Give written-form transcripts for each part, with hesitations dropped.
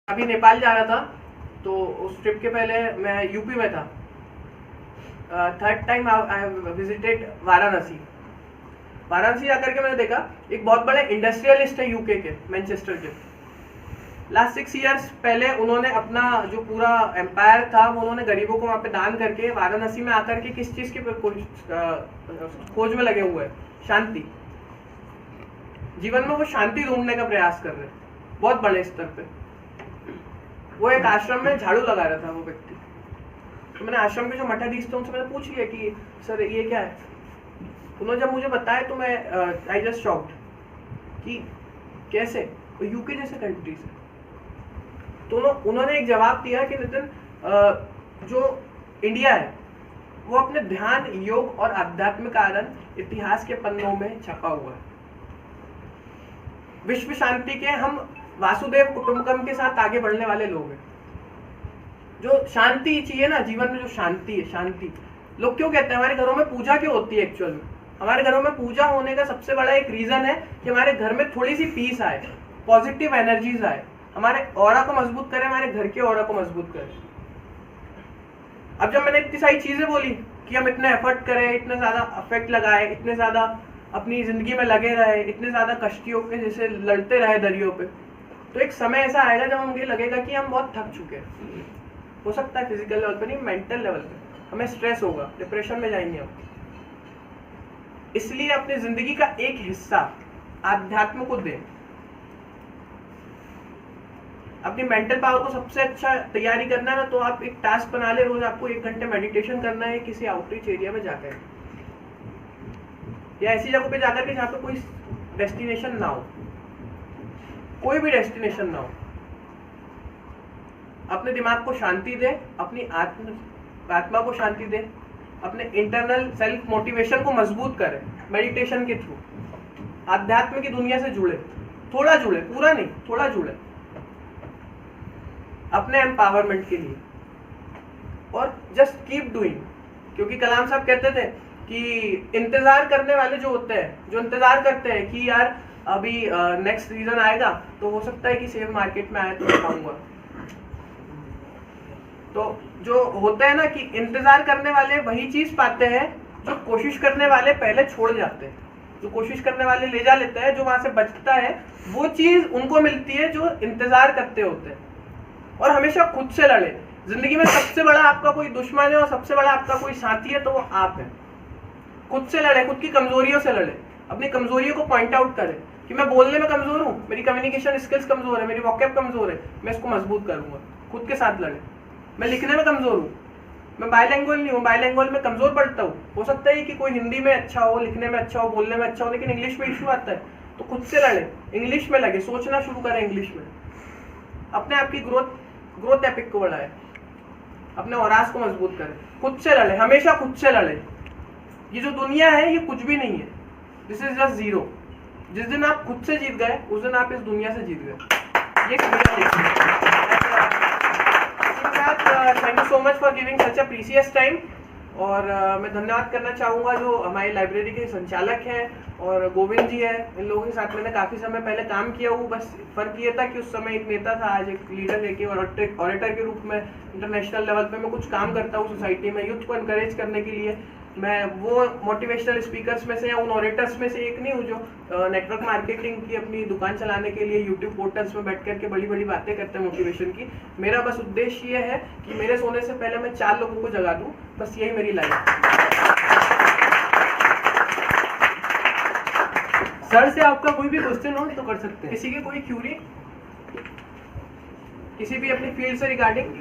अभी नेपाल जा रहा था, तो उस ट्रिप के पहले मैं यूपी में था। Third time I visited Varanasi. Varanasi जाकर के मैंने देखा एक बहुत बड़े इंडस्ट्रियलिस्ट है यूके के, मैनचेस्टर के। लास्ट 6 इयर्स पहले उन्होंने अपना जो पूरा एम्पायर था वो उन्होंने गरीबों को वहाँ पे दान करके वाराणसी में आकर के किस चीज़ की खोज में लगे हुए हैं, शांति। जीवन में वो शांति ढूंढने का प्रयास कर रहे हैं बहुत बड़े स्तर पे। वो एक आश्रम में झाड़ू लगा रहा था वो व्यक्ति। तो मैंने आश्रम के जो मठाधीश थे उनसे मैंने पूछ लिया कि सर ये क्या है। उन्होंने जब मुझे बताया तो मैं आई जस्ट शॉक्ड कि कैसे, वो यूके जैसे कंट्री से। तो उन्होंने एक जवाब दिया कि नितिन, जो इंडिया है वो अपने ध्यान, योग और आध्यात्मिक कारण इतिहास के पन्नों में छपा हुआ है। विश्व शांति के हम वासुदेव कुटुंबकम के साथ आगे बढ़ने वाले लोग हैं। जो शांति चाहिए ना जीवन में, जो शांति है, शांति। लोग क्यों कहते हैं हमारे घरों में पूजा क्यों होती है? एक्चुअल में हमारे घरों में पूजा होने का सबसे बड़ा एक रीजन है कि हमारे घर में थोड़ी सी पीस आए, पॉजिटिव एनर्जीज आए, हमारे ऑरा को मजबूत करें, हमारे घर के ऑरा को मजबूत करें। अब जब मैंने इतनी सारी चीजें बोली कि हम इतने एफर्ट करें, इतने ज्यादा अफेक्ट लगाए, इतने ज्यादा अपनी जिंदगी में लगे रहे, इतने ज्यादा कश्तियों के जैसे लड़ते रहे दरियों पे, तो एक समय ऐसा आएगा जब हमें लगेगा कि हम बहुत थक चुके हैं। हो सकता है फिजिकल लेवल पे नहीं, मेंटल लेवल पे हमें स्ट्रेस होगा, डिप्रेशन में जाएंगे हम। इसलिए अपनी जिंदगी का एक हिस्सा आध्यात्म को दें। अपनी मेंटल पावर को सबसे अच्छा तैयारी करना है ना, तो आप एक टास्क बना ले, रोज आपको 1 घंटे मेडिटेशन करना है किसी आउटरीच एरिया में जाकर, या ऐसी जगह पे जाकर के जहाँ पे कोई डेस्टिनेशन ना हो, कोई भी डेस्टिनेशन ना हो। अपने दिमाग को शांति दे, अपनी आत्मा को शांति दे, अपने इंटरनल सेल्फ मोटिवेशन को मजबूत करें मेडिटेशन के थ्रू। आध्यात्म की दुनिया से जुड़े, थोड़ा जुड़े, पूरा नहीं, थोड़ा जुड़े अपने एम्पावरमेंट के लिए। और जस्ट कीप डूइंग, क्योंकि कलाम साहब कहते थे कि इंतजार करने वाले जो होते हैं, जो इंतजार करते हैं कि यार अभी नेक्स्ट सीजन आएगा तो हो सकता है कि शेयर मार्केट में आए तो पाऊंगा, तो जो होता है ना कि इंतजार करने वाले वही चीज पाते हैं जो कोशिश करने वाले पहले छोड़ जाते हैं। जो कोशिश करने वाले ले जा लेते हैं, जो वहां से बचता है वो चीज उनको मिलती है जो इंतजार करते होते हैं। और हमेशा खुद से लड़े। जिंदगी में सबसे बड़ा आपका कोई दुश्मन है और सबसे बड़ा आपका कोई साथी है तो वो आप है। खुद से लड़े, खुद की कमजोरियों से लड़े, अपनी कमजोरियों को पॉइंट आउट करें कि मैं बोलने में कमजोर हूँ, मेरी कम्युनिकेशन स्किल्स कमजोर है, मेरी वॉकैब कमजोर है, मैं इसको मजबूत करूंगा। खुद के साथ लड़े। मैं लिखने में कमजोर हूँ, मैं बायलैंग्वेज नहीं हूँ, बायलैंग्वेज में कमजोर पड़ता हूँ। हो सकता है कि कोई हिंदी में अच्छा हो, लिखने में अच्छा हो, बोलने में अच्छा हो, लेकिन इंग्लिश में इशू आता है, तो खुद से लड़े, इंग्लिश में लगे, सोचना शुरू करें इंग्लिश में। अपने आप की ग्रोथ एपिक को बढ़ाए, अपने औरास को मजबूत करें, खुद से लड़े, हमेशा खुद से लड़े। ये जो दुनिया है ये कुछ भी नहीं है, दिस इज जस्ट जीरो। जिस दिन आप खुद से जीत गए उस दिन आप इस दुनिया से जीत गए। ये thank you so much for giving such a precious time. और मैं धन्यवाद करना चाहूँगा जो हमारी लाइब्रेरी के संचालक हैं और गोविंद जी हैं। इन लोगों के साथ मैंने काफ़ी समय पहले काम किया हूँ, बस फ़र्क ये था कि उस समय एक नेता था, आज एक लीडर लेके ऑडिटर के रूप में इंटरनेशनल लेवल पे मैं कुछ काम करता हूँ सोसाइटी में, यूथ को इनकरेज करने के लिए। मैं वो मोटिवेशनल स्पीकर्स में से या उन ऑडिटर्स में से एक नहीं हूँ जो नेटवर्क मार्केटिंग की अपनी दुकान चलाने के लिए यूट्यूब पोर्टल्स में बैठ करके बड़ी बड़ी बातें करते हैं मोटिवेशन की। मेरा बस उद्देश्य ये है कि मेरे सोने से पहले मैं 4 लोगों को जगा दूँ, बस यही मेरी लाइफ है। सर से आपका कोई भी क्वेश्चन हो तो कर सकते हैं। किसी की कोई क्यूरी, किसी भी अपनी फील्ड से रिगार्डिंग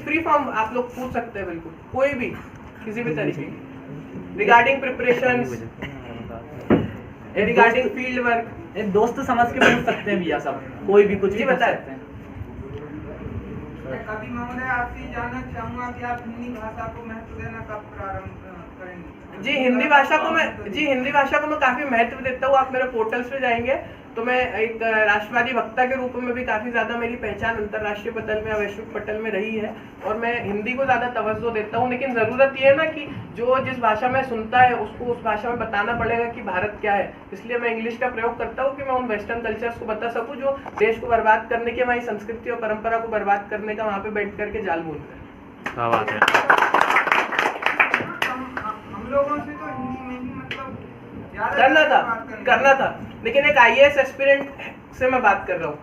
फ्री फॉर्म आप लोग पूछ सकते हैं, बिल्कुल कोई भी किसी भी तरीके की, regarding preparations, regarding field work. एक दोस्त समझ के पूछ सकते हैं भैया सब, कोई भी कुछ भी बता सकते हैं। कभी महोदय आपसे जानना चाहूंगा कि आप हिंदी भाषा को महत्व देना कब प्रारंभ जी हिंदी भाषा को मैं काफी महत्व देता हूँ। आप मेरे पोर्टल्स पे जाएंगे तो मैं एक राष्ट्रवादी वक्ता के रूप में भी काफी ज्यादा मेरी पहचान अंतर्राष्ट्रीय पटल में, वैश्विक पटल में रही है और मैं हिंदी को ज्यादा तवज्जो देता हूँ। लेकिन जरूरत ये है ना कि जो जिस भाषा में सुनता है उसको उस भाषा में बताना पड़ेगा कि भारत क्या है। इसलिए मैं इंग्लिश का प्रयोग करता हूँ कि मैं उन वेस्टर्न कल्चर्स को बता सकूँ जो देश को बर्बाद करने के, हमारी संस्कृति और परंपरा को बर्बाद करने का वहाँ पे बैठ करके जाल बुन रहे हैं। क्या बात है। लोगों से तो हिंदी में ही मतलब करना था लेकिन एक आईएएस एस्पिरेंट से मैं बात कर रहा हूँ।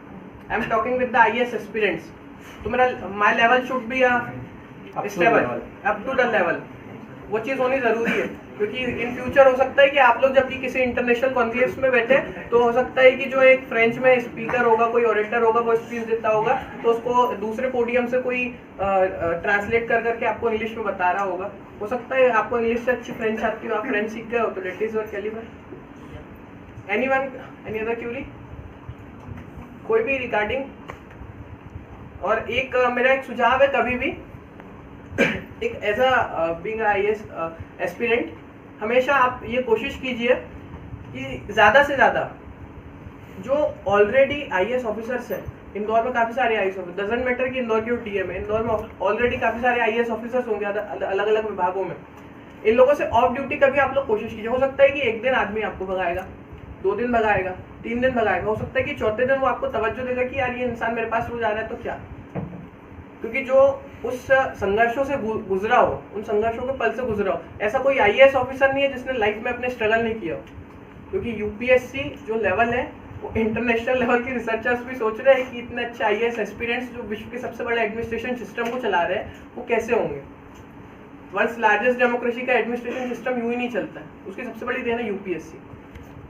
I am talking with the IAS aspirants. तो मेरा my level should be stable up to the level. वो चीज़ होनी ज़रूरी है क्योंकि इन फ्यूचर हो सकता है कि आप लोग जब भी किसी इंटरनेशनल कॉन्क्लेव्स में बैठे तो हो सकता है कि जो एक फ्रेंच में स्पीकर होगा, कोई ऑरेटर होगा, वो स्पीच देता होगा तो उसको दूसरे पोडियम से कोई ट्रांसलेट कर करके आपको इंग्लिश में बता रहा होगा। हो सकता है आपको इंग्लिश से अच्छी फ्रेंच आती हो, आप फ्रेंच सीख गए हो तो that is your calibre. Anyone, any other query, कोई भी रिगार्डिंग? और एक मेरा एक सुझाव है, कभी भी एक as a being IAS aspirant हमेशा आप ये कोशिश कीजिए कि ज़्यादा से ज़्यादा जो ऑलरेडी आईएएस ऑफिसर्स हैं, इंदौर में काफ़ी सारे आईएएस ऑफिसर, डजंट मैटर कि इंदौर की टीएम है, इंदौर में ऑलरेडी काफ़ी सारे आईएएस ऑफिसर्स होंगे अलग अलग विभागों में। इन लोगों से ऑफ ड्यूटी कभी आप लोग कोशिश कीजिए। हो सकता है कि एक दिन आदमी आपको भगाएगा, 2 दिन भगाएगा, 3 दिन भगाएगा, हो सकता है कि चौथे दिन वो आपको तवज्जो देगा कि यार ये इंसान मेरे पास रोज आ रहा है तो क्या। क्योंकि जो उस संघर्षों से गुजरा हो, उन संघर्षों के पल से गुजरा हो, ऐसा कोई आईएएस ऑफिसर नहीं है जिसने लाइफ में अपने स्ट्रगल नहीं किया हो। क्योंकि यूपीएससी जो लेवल है वो इंटरनेशनल लेवल के रिसर्चर्स भी सोच रहे हैं कि इतने अच्छे आईएएस एस्पिरेंट्स जो विश्व के सबसे बड़े एडमिनिस्ट्रेशन सिस्टम को चला रहे हैं वो कैसे होंगे। वर्ल्ड्स लार्जेस्ट डेमोक्रेसी का एडमिनिस्ट्रेशन सिस्टम यूं ही नहीं चलता है, उसकी सबसे बड़ी देन है यूपीएससी।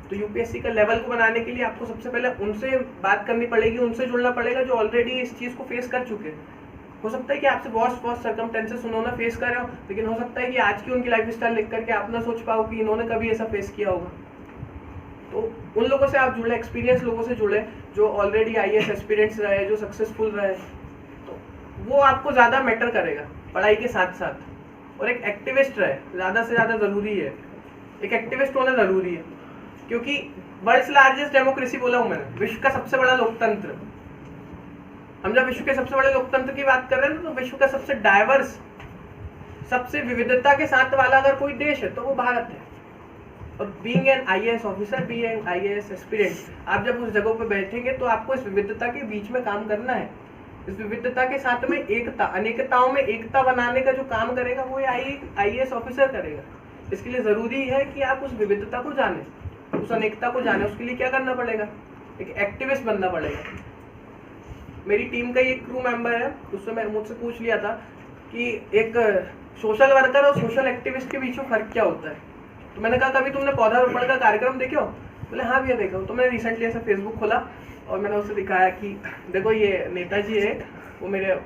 तो यूपीएससी का लेवल को बनाने के लिए आपको सबसे पहले उनसे बात करनी पड़ेगी, उनसे जुड़ना पड़ेगा जो ऑलरेडी इस चीज़ को फेस कर चुके हैं। हो सकता है कि आपसे बहुत सर्कमटेंसेस उन्होंने फेस करे हो, लेकिन हो सकता है कि आज की उनकी लाइफ स्टाइल लिख करके आप ना सोच पाओ कि इन्होंने कभी ऐसा फेस किया होगा। तो उन लोगों से आप जुड़े, एक्सपीरियंस लोगों से जुड़े जो ऑलरेडी आईएएस एस्पिरेंट्स रहे, जो सक्सेसफुल रहे, तो वो आपको ज़्यादा मैटर करेगा पढ़ाई के साथ साथ। और एक एक्टिविस्ट रहे, ज़्यादा से ज़्यादा ज़रूरी है, एक एक्टिविस्ट होना ज़रूरी है। क्योंकि वर्ल्ड्स लार्जेस्ट डेमोक्रेसी बोला हूँ मैंने, विश्व का सबसे बड़ा लोकतंत्र। हम जब विश्व के सबसे बड़े लोकतंत्र की बात कर रहे हैं तो विश्व का सबसे डाइवर्स, सबसे विविधता के साथ वाला अगर कोई देश है तो वो भारत है। और being an IAS officer, being an IAS aspirant, आप जब उस जगह पे बैठेंगे तो आपको इस विविधता के बीच में काम करना है। इस विविधता के साथ में एकता, अनेकताओं में एकता बनाने का जो काम करेगा वो आईएएस ऑफिसर करेगा। इसके लिए ज़रूरी है कि आप उस विविधता को जानें, उस अनेकता को जाने। उसके लिए क्या करना पड़ेगा? एक एक्टिविस्ट बनना पड़ेगा। मेरी टीम का एक क्रू मेंबर है, उससे मैं मुझसे पूछ लिया था कि एक सोशल वर्कर और सोशल एक्टिविस्ट के बीच में फर्क क्या होता है। तो मैंने कहा कभी तुमने पौधारोपण का कार्यक्रम देखे हो? बोले हाँ भैया देखा हो। तो मैंने रिसेंटली ऐसा फेसबुक खोला और मैंने उससे दिखाया कि देखो ये नेताजी है, वो मेरे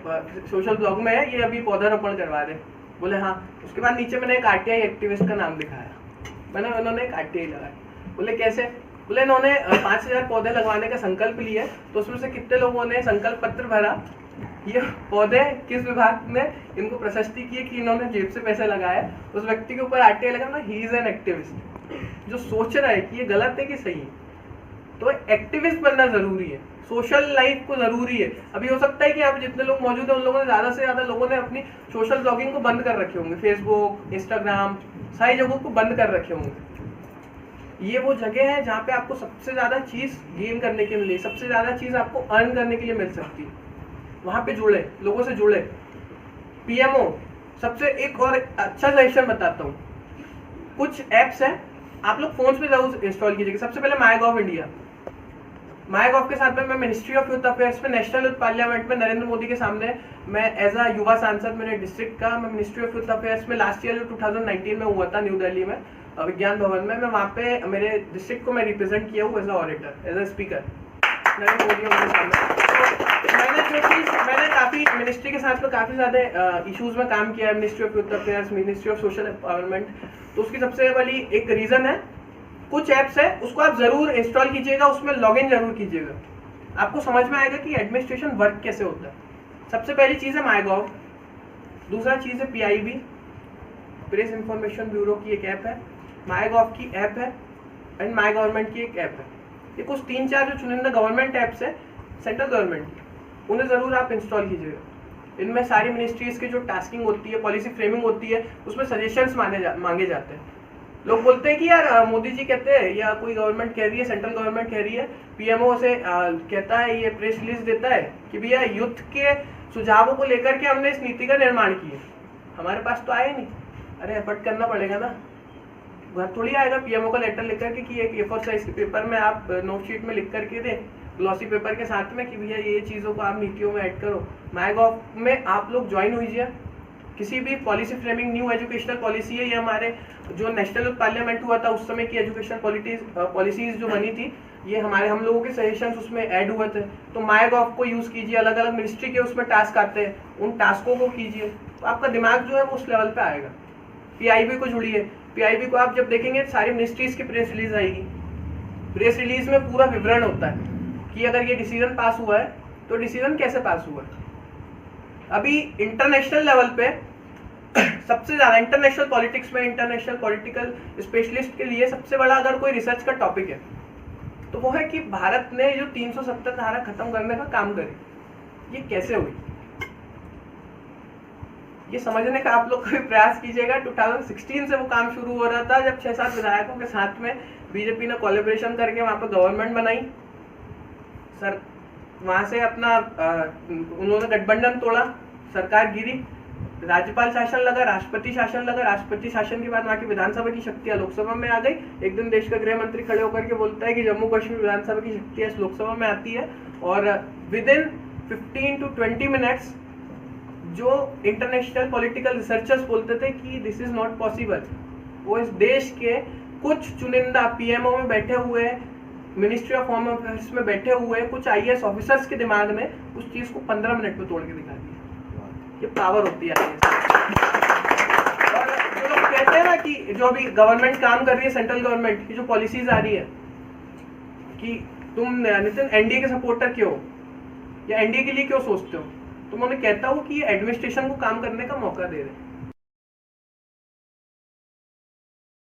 सोशल ब्लॉग में है, ये अभी पौधारोपण करवा रहे। बोले हाँ। उसके बाद नीचे मैंने एक आरटीआई एक्टिविस्ट का नाम दिखाया, मैंने उन्होंने एक आरटीआई लगाया। बोले कैसे? बोले इन्होंने 5000 पौधे लगवाने का संकल्प लिया, तो उसमें से कितने लोगों ने संकल्प पत्र भरा, ये पौधे किस विभाग ने इनको प्रशस्ति की कि इन्होंने जेब से पैसे लगाए, उस व्यक्ति के ऊपर आरटीआई लगा ना, ही इज एन एक्टिविस्ट, जो सोच रहा है कि ये गलत है कि सही है। तो एक्टिविस्ट बनना जरूरी है, सोशल लाइफ को जरूरी है। अभी हो सकता है कि आप जितने लोग मौजूद हैं उन लोगों ने ज़्यादा से ज़्यादा लोगों ने अपनी सोशल ब्लॉगिंग को बंद कर रखे होंगे, फेसबुक, इंस्टाग्राम, सारी जगहों को बंद कर रखे होंगे। ये वो जगह है जहाँ पे आपको सबसे ज़्यादा चीज़ गेन करने के लिए, सबसे ज़्यादा चीज़ आपको अर्न करने के लिए मिल सकती है। वहाँ पे जुड़े, लोगों से जुड़े। पीएमओ सबसे एक और अच्छा सजेशन बताता हूँ, कुछ ऐप्स हैं आप लोग फोन पे जरूर इंस्टॉल कीजिएगा। सबसे पहले माईगॉव इंडिया, माईगॉव के साथ में मैं मिनिस्ट्री ऑफ यूथ अफेयर्स में नेशनल यूथ पार्लियामेंट में नरेंद्र मोदी के सामने मैं एज अ युवा सांसद मेरे डिस्ट्रिक्ट का, मैं मिनिस्ट्री ऑफ यूथ अफेयर्स में लास्ट ईयर जो 2019 में हुआ था न्यू दिल्ली में विज्ञान भवन में, मैं वहाँ पे मेरे डिस्ट्रिक्ट को मैं रिप्रेजेंट किया हूँ as a auditor, as a speaker Narendra Modi के सामने। मैंने जो चीज़, मैंने काफ़ी मिनिस्ट्री के साथ में काफ़ी ज़्यादा इशूज़ में काम किया है, ministry of youth affairs, ministry of social empowerment. तो उसकी सबसे बड़ी एक रीज़न है, कुछ ऐप्स है उसको आप ज़रूर इंस्टॉल कीजिएगा, उसमें लॉगिन जरूर कीजिएगा, आपको समझ में आएगा कि एडमिनिस्ट्रेशन वर्क कैसे होता है। सबसे पहली चीज़ है माईगॉव, दूसरा चीज़ है PIB, प्रेस इंफॉर्मेशन ब्यूरो की एक ऐप है, माईगॉव की ऐप है एंड माई गवर्नमेंट की एक ऐप है। ये कुछ 3-4 जो चुनिंदा गवर्नमेंट ऐप्स है सेंट्रल गवर्नमेंट की, उन्हें ज़रूर आप इंस्टॉल कीजिएगा। इनमें सारी मिनिस्ट्रीज़ की जो टास्किंग होती है, पॉलिसी फ्रेमिंग होती है, उसमें सजेशंस मांगे जाते हैं। लोग बोलते हैं कि यार मोदी जी कहते हैं या कोई गवर्नमेंट कह रही है, सेंट्रल गवर्नमेंट कह रही है, पीएमओ से कहता है, ये प्रेस रिलीज देता है कि भैया युद्ध के सुझावों को लेकर के हमने इस नीति का निर्माण किया। हमारे पास तो आया नहीं। अरे एफर्ट करना पड़ेगा ना, घर थोड़ी आएगा पीएमओ का लेटर लिख करके कि एक A4 साइज के पेपर में आप नोट शीट में लिख करके दें, ग्लॉसी पेपर के साथ में कि भैया ये चीज़ों को आप नीतियों में ऐड करो। माईगॉव में आप लोग ज्वाइन होइए, किसी भी policy framing, new educational policy है, ये हमारे जो नेशनल पार्लियामेंट हुआ था उस समय की एजुकेशन पॉलिसीज जो बनी थी, ये हम लोगों के सजेशंस उसमें ऐड हुए थे। तो माईगॉव को यूज़ कीजिए, अलग अलग मिनिस्ट्री के उसमें टास्क आते हैं, उन टास्कों को कीजिए, तो आपका दिमाग जो है वो उस लेवल पे आएगा। पीआईबी को जुड़िए, पीआईबी को आप जब देखेंगे सारी मिनिस्ट्रीज की प्रेस रिलीज आएगी। प्रेस रिलीज में पूरा विवरण होता है कि अगर ये डिसीजन पास हुआ है तो डिसीजन कैसे पास हुआ है। अभी इंटरनेशनल लेवल पे सबसे ज़्यादा इंटरनेशनल पॉलिटिक्स में, इंटरनेशनल पॉलिटिकल स्पेशलिस्ट के लिए सबसे बड़ा अगर कोई रिसर्च का टॉपिक है तो वो है कि भारत ने जो 370 धारा खत्म करने का काम करी, ये कैसे हुई। ये समझने का आप लोग कभी प्रयास कीजिएगा। 2016 से वो काम शुरू हो रहा था, जब 6-7 विधायकों के साथ में बीजेपी ने कोलैबोरेशन करके वहाँ पर गवर्नमेंट बनाई। सर वहाँ से अपना उन्होंने गठबंधन तोड़ा, सरकार गिरी, राज्यपाल शासन लगा, राष्ट्रपति शासन लगा। राष्ट्रपति शासन के बाद वहाँ की विधानसभा की शक्तियाँ लोकसभा में आ गई। एक दिन देश का गृह मंत्री खड़े होकर के बोलता है कि जम्मू कश्मीर विधानसभा की शक्तियाँ लोकसभा में आती है, और विद इन 15 to 20 मिनट्स जो इंटरनेशनल पॉलिटिकल रिसर्चर्स बोलते थे कि दिस इज नॉट पॉसिबल, वो इस देश के कुछ चुनिंदा पीएमओ में बैठे हुए, मिनिस्ट्री ऑफ होम अफेयर्स में बैठे हुए कुछ आईएएस ऑफिसर्स के दिमाग में उस चीज को 15 मिनट में तोड़ के दिखा दिया। ये पावर होती है। और जो लोग कहते हैं ना कि जो अभी गवर्नमेंट काम कर रही है, सेंट्रल गवर्नमेंट की जो पॉलिसीज आ रही है कि तुम नितिन एनडीए के सपोर्टर क्यों या एनडीए के लिए क्यों सोचते हो, तो मैं उन्हें कहता हूँ कि ये एडमिनिस्ट्रेशन को काम करने का मौका दे रहे हैं।